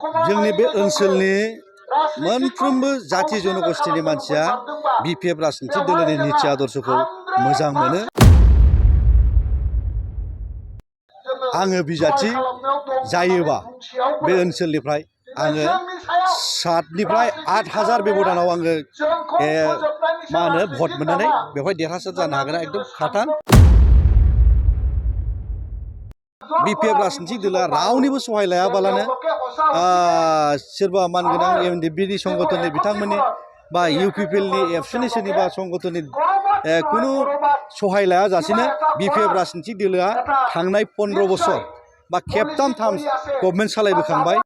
जोंनि बे ओनसोलनि मोनफ्रोमबो जाथि जनगोष्ठीनि मानसिया बिपिएफ राजनिति दोलोनि नीति आदर्शखौ मोजां मोनो। आङो बिजाथि जायोबा बे ओनसोलनिफ्राय आङो 7निफ्राय 8,000 बेब'दानाव आङो मा होनो भट मोननानै बेवहाय देरहासार जानो हागोन एकदम खाथार। बिपिएफ राजनिति दोला रावनिबो सहाय लायाबालानो सोरबा मानगोनां एमडिबिनि संगठननि बिथांमोननि बा इउपिपिएलनि एबसुनि सोरनिबा संगठननि कुनु सहाय लायाजासेनो बिपिएफ राजनिति दोलोआ थांनाय 15 बोसोर बा खेबथाम गभर्नमेन्ट सालायबोखांबाय।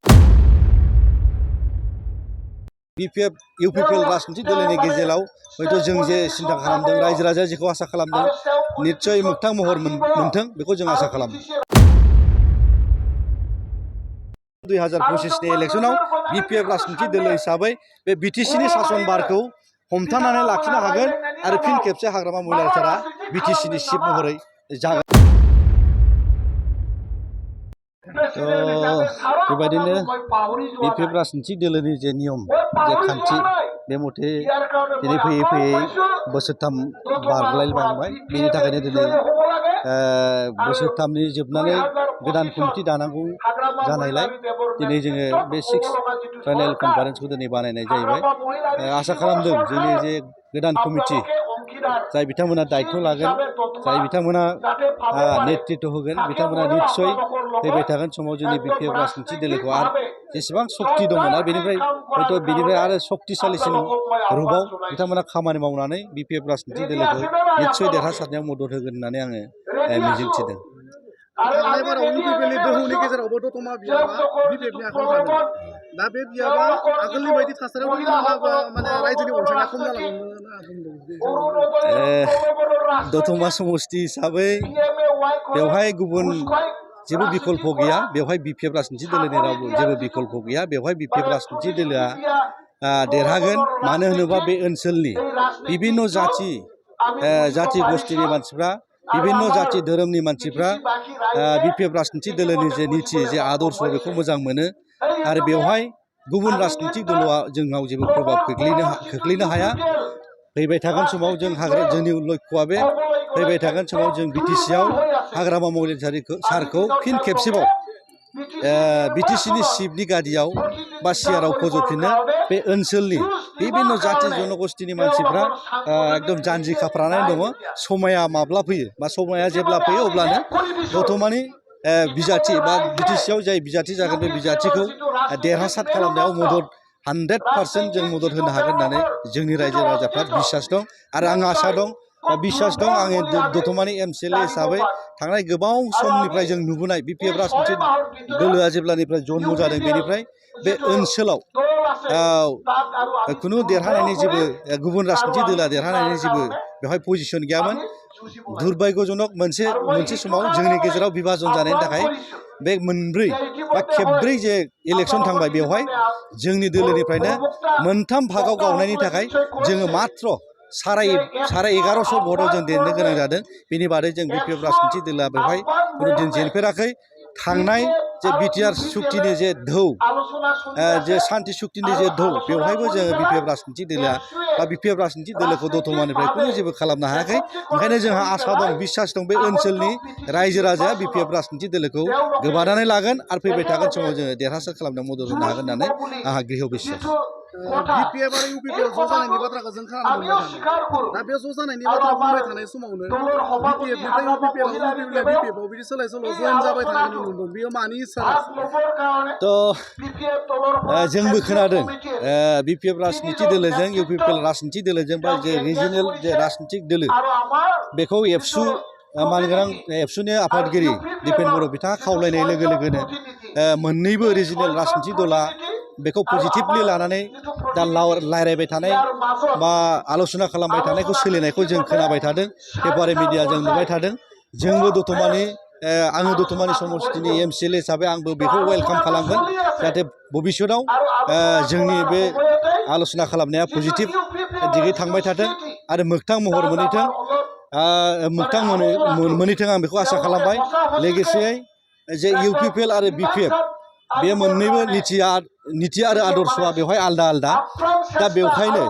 बिपिएफ इउपिपिएल राजनिति दोलोनि गेजेराव हयथ' जों जे सिन्था खालामदों रायजो राजाया जेखौ आसा खालामदों निश्चय मोगथां महर मोनथों बेखौ जों आसा खालामो। 2025नि इलेक्शनाव बिपिएफ राजनिति दोलो हिसाबै बे बिटिसिनि शासन बारखौ हमथानानै लाखिनो हागोन आरो फिन खेबसे हाग्रामा महिलारिफोरा बिटिसिनि चिफ महरै जागोन। बेबायदिनो बिपिएफ राजनिति दोलोनि जे नियम जे खान्थि बे मथे दिनै फैयै फैयै बोसोरथाम बारलायलांबाय। बेनि थाखायनो दिनै बोसोरथामनि जोबनानै गोदान कमिटि दानांगौ जानायलाय दिनै जोङो बे 6th फाइनाल कनफारेन्सखौ दिनै बानायनाय जाहैबाय। आसा खालामदों जोंनि जे गोदान कमिटि जाय बिथांमोना दायित्व लागोन जाय बिथांमोना नेतृत्व होगोन बिथांमोना निश्चय फैबाय थागोन समाव जोंनि बिपिएफ राजनिति दोलोखौ आरो जेसेबां शक्ति दंमोन आरो बेनिफ्राय आरो शक्तिशालिसिन रुपाव बिथांमोना खामानि मावनानै बिपिएफ राजनिति दोलोखौ निश्चय देरहासारनायाव मदद होगोन होननानै आङो मिजिंथिदों। थांनाय बाराव इउपिपिएलनि दोहौनि गेजेरावबो दतमा बियाबा बिपिएफनि आखायाव थादों। दा बे बियाबा आगोलनि बायदि थासारियाव फैयोब्ला माने रायजोनि अनसायनाया खम जालांगोन। दतमा समष्टि हिसाबै बेवहाय गुबुन जेबो बिकल्प गैया। बेवहाय बिपिएफ राजनिति दोलोनि रावबो जेबो बिकल्प गैया। बेवहाय बिपिएफ राजनिति दोलोआ देरहागोन। मानो होनोबा बे ओनसोलनि बिभिन्न जाथि गोष्ठीनि मानसिफ्रा बिभिन्न जाथि धोरोमनि मानसिफ्रा बिपिएफ राजनिति दोलोनि जे नीति जे आदर्श बेखौ मोजां मोनो आरो बेवहाय गुबुन राजनितिक दलआ जोंनाव जेबो प्रभाब खोख्लैनो हाया। फैबाय थागोन समाव जोंनि लक्ष्यआ बे फैबाय थागोन समाव जों बिटिसिआव हाग्रामा महिलारि सारखौ फिन खेबसेबाव बिटिसिनि चिफनि गादियाव बा सियाराव फज'फिननो बे ओनसोलनि बिभिन्न जाथि जनगोष्ठीनि मानसिफ्रा एकदम जानजि खाफ्रानानै दङ। समाया माब्ला फैयो बा समाया जेब्ला फैयो अब्लानो दतमानि बिजाथि बा बिटिसिआव जाय बिजाथि जागोन बे बिजाथिखौ देरहासार खालामनायाव 100% जों मदद होनो हागोन होननानै जोंनि रायजो राजाफ्रा बिसास दं आरो आं आसा दं बा बिसास दं। आङो दतमानि एमसिएलए हिसाबै थांनाय गोबाव समनिफ्राय जों नुबोनाय बिपिएफ राजनिति दोलोआ जेब्लानिफ्राय जन्म जादों बेनिफ्राय बे ओनसोलाव खुनु देरहानायनि जेबो गुबुन राजनिति दोलोआ देरहानायनि जेबो बेवहाय पजिसन गैयामोन। दुर्भाग्यजनक मोनसे समाव जोंनि गेजेराव बिभाजन जानायनि थाखाय बे मोनब्रै बा खेबब्रै जे इलेक्शन थांबाय बेवहाय जोंनि दोलोनिफ्रायनो मोनथाम भागाव गावनायनि थाखाय जोङो मात्र 1150 भटआव जों देरनो गोनां जादों। बेनि बादै जों बिपिएफ राजनिति दोलोआ बेवहाय खुनु दिन जेनफेराखै। थांनाय जे बिटिआर सुक्तिनि जे धौ जे सान्ति सुक्तिनि जे धौ बेवहायबो जोङो बिपिएफ राजनिति दोलोआ बा बिपिएफ राजनिति दोलोखौ दतमानिफ्राय खुनु जेबो खालामनो हायाखै। ओंखायनो जोंहा आसा दं बिसास दं बे ओनसोलनि रायजो राजाया बिपिएफ राजनिति दोलोखौ गोबानानै लागोन आरो फैबाय थागोन समाव जोङो देरहासार खालामनायाव मदद होनो हागोन होननानै आंहा गृह बिसास। बिपिएफ आरो इउपिपिएल ज' जानायनि बाथ्राखौ जों खोनानो मोनबाय थादों। दा बे ज' जानायनि बाथ्रा बुंबाय थानाय समावनो बिपिएफनिफ्राय इउपिपिएलआव इउपिपिएलआ बिपिएफआव बिदि सोलाय सोल' जइन जाबाय थानायखौ नुनो मोनदों। बेयो मानि इसारा? जोंबो खोनादों बिपिएफ राजनिति दोलोजों इउपिपिएल राजनिति दोलोजों बा जे रिजिनेल जे राजनितिक दोलो बेखौ एबसु मानगोनां एबसुनि आफादगिरि दिपेन बर' बिथाङा खावलायनाय लोगो लोगोनो मोननैबो रिजिनेल राजनिति दला बेखौ पजिटिभलि लानानै दा रायज्लायबाय थानाय बा आल'सना खालामबाय थानायखौ सोलिनायखौ जों खोनाबाय थादों। पेपार मिडिया जों नुबाय थादों। जोंबो आङो दतमानि समष्टिनि एमसिएलए हिसाबै आंबो बेखौ वेलकाम खालामगोन जाहाथे भबिष्यतआव जोंनि बे आल'सना खालामनाया पजिटिभ दिगै थांबाय थाथों आरो मोगथां महर मोनहैथों आं बेखौ आसा खालामबाय। लोगोसेयै जे इउपिपिएल आरो बिपिएफ बे मोननैबो निति आरो आदर्शआ बेवहाय आलदा आलदा दा बेवहायनो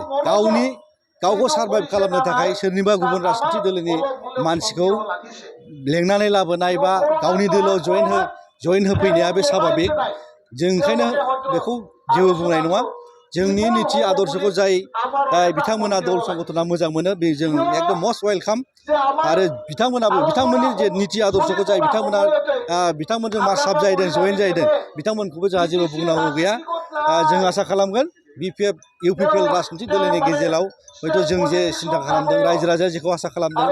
गावखौ सारभाइभ खालामनो थाखाय सोरनिबा गुबुन राजनितिक दोलोनि मानसिखौ लेंनानै लाबोनाय बा गावनि दोलोआव जयेन होफैनाया बे स्वाभाबिक जों ओंखायनो बेखौ जेबो बुंनाय नङा जोंनि निति आदर्शखौ जाय बिथांमोना दल संगठना मोजां मोनो बे जों एकदम मस्ट वेलकाम आरो बिथांमोननि जे निति आदर्शखौ जाय बिथांमोनजों मासाब जाहैदों जयेन जाहैदों बिथांमोनखौबो जोंहा जेबो बुंनांगौ गैया जों आसा खालामगोन BPF UPPL राजनितिक दोलोनि गेजेराव हयथ' जों जे सिन्था खालामदों रायजो राजाया जेखौ आसा खालामदों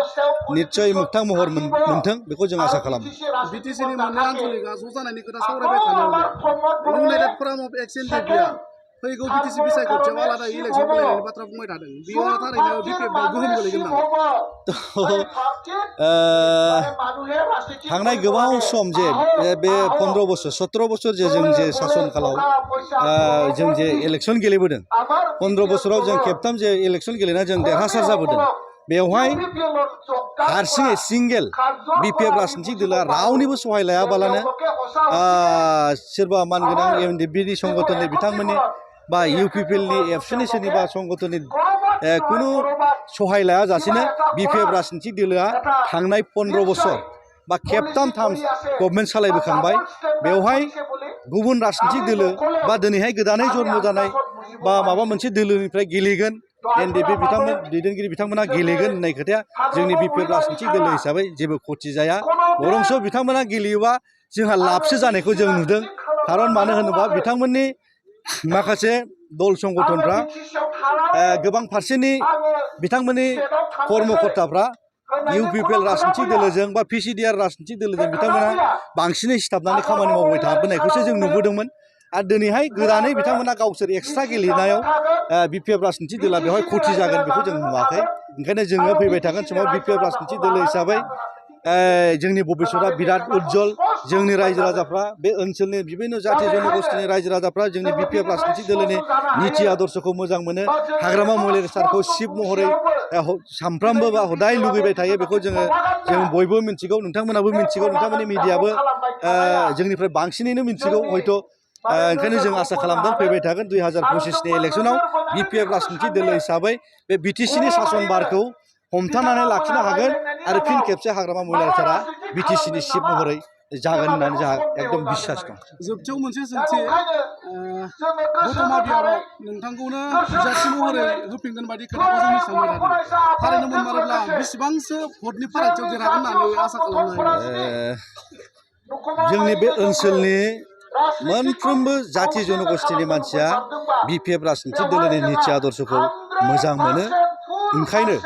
निस्सय मोगथां महर मोनथों बेखौ जों आसा खालामो बिटिसिनि मोननै आनसलिकआ ज' जानायनि खोथा सावरायबाय थानायावनो इउनाइटेड फराम अफ एक्सन डेभिया फैगौ बिटिसि बिसायख'थियाव आलादा इलेक्सन खालामनायनि बाथ्रा बुंबाय थादों बेयो थारैनो BPF-आव गोहोम गोलैगोन नामा थांनाय गोबाव सम जे बे 15 बोसोर 17 बोसोर जे जों जे शासन कालाव जों जे इलेक्सन गेलेबोदों 15 बोसोराव जों खेबथाम जे इलेक्सन गेलेना जों देरहासार जाबोदों बेवहाय हारसिङै सिंगेल BPF राजनितिक दोलोआ रावनिबो सहाय लायाबालानो सोरबा मानगोनां MNDBनि संगठननि बिथांमोननि बा UPPLनि एबसुनि सोरनिबा संगठननि कुनु सहाय लायाजासेनो BPF राजनितिक दोलोआ थांनाय 15 बोसोर बा खेबथाम गभर्नमेन्ट सालायबोखांबाय बेवहाय गुबुन राजनितिक दोलो बा दिनैहाय गोदानै जन्म जानाय बा माबा मोनसे दोलोनिफ्राय गेलेगोन NDP दैदेनगिरि बिथांमोना गेलेगोन होननाय खोथाया जोंनि BPF राजनितिक दोलो हिसाबै जेबो खथि जाया बरंस बिथांमोना गेलेयोबा जोंहा लाबसो जानायखौ जों नुदों खारन मानो होनोबा बिथांमोननि माखासे दल संगठनफ्रा गोबां फारसेनि बिथांमोननि कर्मकर्ताफ्रा UPPL राजनितिक दोलोजों बा PCDR राजनितिक दोलोजों बिथांमोना बांसिनै सिथाबनानै खामानि मावबाय थाबोनायखौसो जों नुबोदोंमोन आरो दिनैहाय गोदानै बिथांमोना गावसोर एक्सट्रा गेलेनायाव BPF राजनितिक दोलोआ बेवहाय खथि जागोन बेखौ जों नुवाखै ओंखायनो जोङो फैबाय थागोन समाव BPF राजनितिक दोलो हिसाबै जोंनि भबिष्यतआ बिराद उज्जवल जोंनि रायजो राजाफ्रा बे ओनसोलनि बिभिन्न जाथि जनगोष्ठीनि रायजो राजाफ्रा जोंनि BPF राजनितिक दोलोनि निति आदर्शखौ मोजां मोनो हाग्रामा महिलारि सारखौ चिफ महरै सानफ्रामबो बा हदाय लुगैबाय थायो बेखौ जों बयबो मिन्थिगौ नोंथांमोनाबो मिन्थिगौ नोंथांमोननि मिडियाबो जोंनिफ्राय बांसिनैनो मिन्थिगौ हयथ' ओंखायनो जों आसा खालामदों फैबाय थागोन 2025नि इलेक्सनाव BPF राजनितिक दोलो हिसाबै बे BTCनि शासन बारखौ हमथानानै लाखिनो हागोन आरो फिन खेबसे हाग्रामा महिलारि सारा BTCनि चिफ महरै जागोन होननानै जोंहा एकदम बिश्वास दं जोबथियाव मोनसे सोंथि दतमा बिहाराव नोंथांखौनो बिजाथि महरै होफिनगोन बायदि खोथाखौ जों मिथिनो मोनदों थारैनो मोनमारोब्ला बेसेबांसो भटनि फारागथियाव देरहागोन होननानै आसा खालामनो हायो जोंनि बे ओनसोलनि मोनफ्रोमबो जाथि जनगोष्ठीनि मानसिया BPF राजनितिक दोलोनि निति आदर्शखौ मोजां मोनो ओंखायनो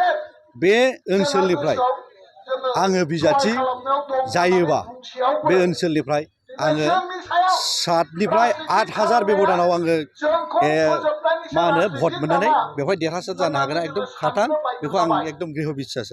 बे ओनसोलनिफ्राय आङो बिजाथि जायोबा बे ओनसोलनिफ्राय आङो 7निफ्राय 8,000 बेब'दानाव आङो मा होनो भट मोननानै बेवहाय देरहासार जानो हागोन एकदम खाथान बेखौ आं एकदम गृह बिस्सास